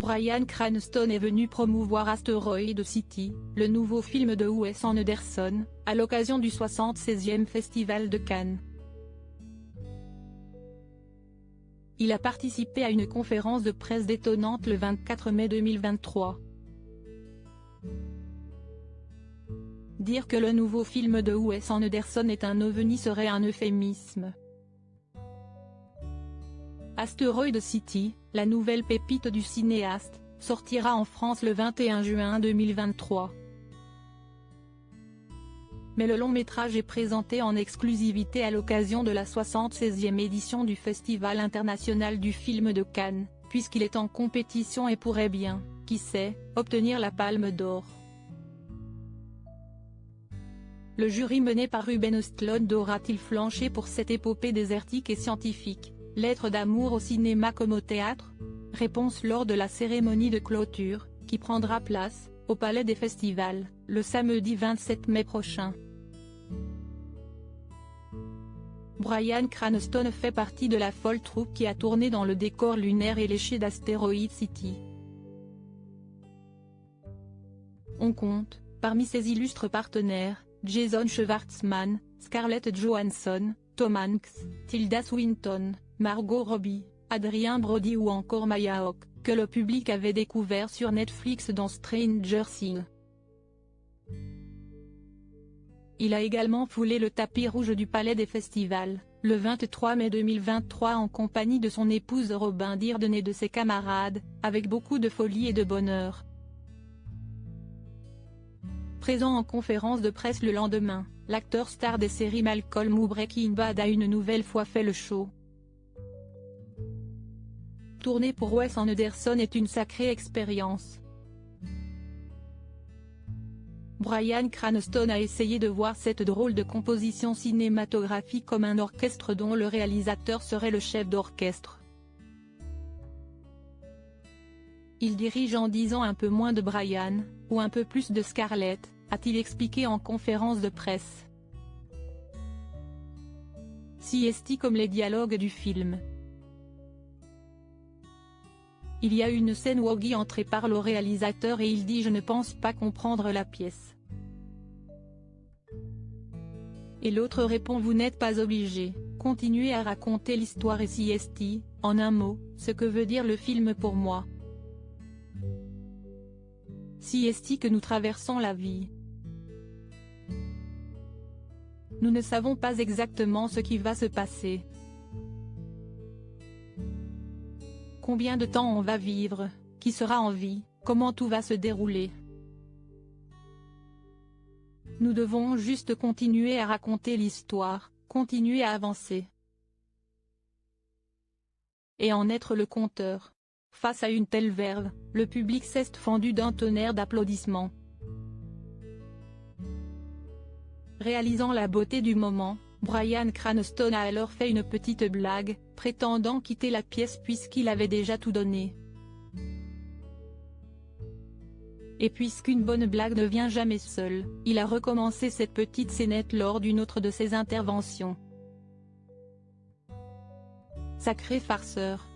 Bryan Cranston est venu promouvoir Asteroid City, le nouveau film de Wes Anderson, à l'occasion du 76e Festival de Cannes. Il a participé à une conférence de presse détonnante le 24 mai 2023. Dire que le nouveau film de Wes Anderson est un ovni serait un euphémisme. Asteroid City, la nouvelle pépite du cinéaste, sortira en France le 21 juin 2023. Mais le long métrage est présenté en exclusivité à l'occasion de la 76e édition du Festival international du film de Cannes, puisqu'il est en compétition et pourrait bien, qui sait, obtenir la Palme d'Or. Le jury mené par Ruben Östlund aura-t-il flanché pour cette épopée désertique et scientifique, lettre d'amour au cinéma comme au théâtre? Réponse lors de la cérémonie de clôture, qui prendra place, au Palais des Festivals, le samedi 27 mai prochain. Bryan Cranston fait partie de la folle troupe qui a tourné dans le décor lunaire et léché d'Asteroid City. On compte, parmi ses illustres partenaires, Jason Schwartzman, Scarlett Johansson, Tom Hanks, Tilda Swinton, Margot Robbie, Adrien Brody ou encore Maya Hawke, que le public avait découvert sur Netflix dans Stranger Things. Il a également foulé le tapis rouge du Palais des Festivals, le 23 mai 2023 en compagnie de son épouse Robin Dearden et de ses camarades, avec beaucoup de folie et de bonheur. Présent en conférence de presse le lendemain, l'acteur star des séries Malcolm ou Breaking Bad a une nouvelle fois fait le show. Tourner pour Wes Anderson est une sacrée expérience. Bryan Cranston a essayé de voir cette drôle de composition cinématographique comme un orchestre dont le réalisateur serait le chef d'orchestre. Il dirige en disant un peu moins de Bryan, ou un peu plus de Scarlett, a-t-il expliqué en conférence de presse. CST comme les dialogues du film. Il y a une scène où Oggy entre et parle au réalisateur et il dit « Je ne pense pas comprendre la pièce ». Et l'autre répond « Vous n'êtes pas obligé, continuez à raconter l'histoire et CST, en un mot, ce que veut dire le film pour moi. CST que nous traversons la vie. Nous ne savons pas exactement ce qui va se passer. Combien de temps on va vivre, qui sera en vie, comment tout va se dérouler. Nous devons juste continuer à raconter l'histoire, continuer à avancer. Et en être le conteur. Face à une telle verve, le public s'est fendu d'un tonnerre d'applaudissements. Réalisant la beauté du moment, Bryan Cranston a alors fait une petite blague, prétendant quitter la pièce puisqu'il avait déjà tout donné. Et puisqu'une bonne blague ne vient jamais seule, il a recommencé cette petite scénette lors d'une autre de ses interventions. Sacré farceur.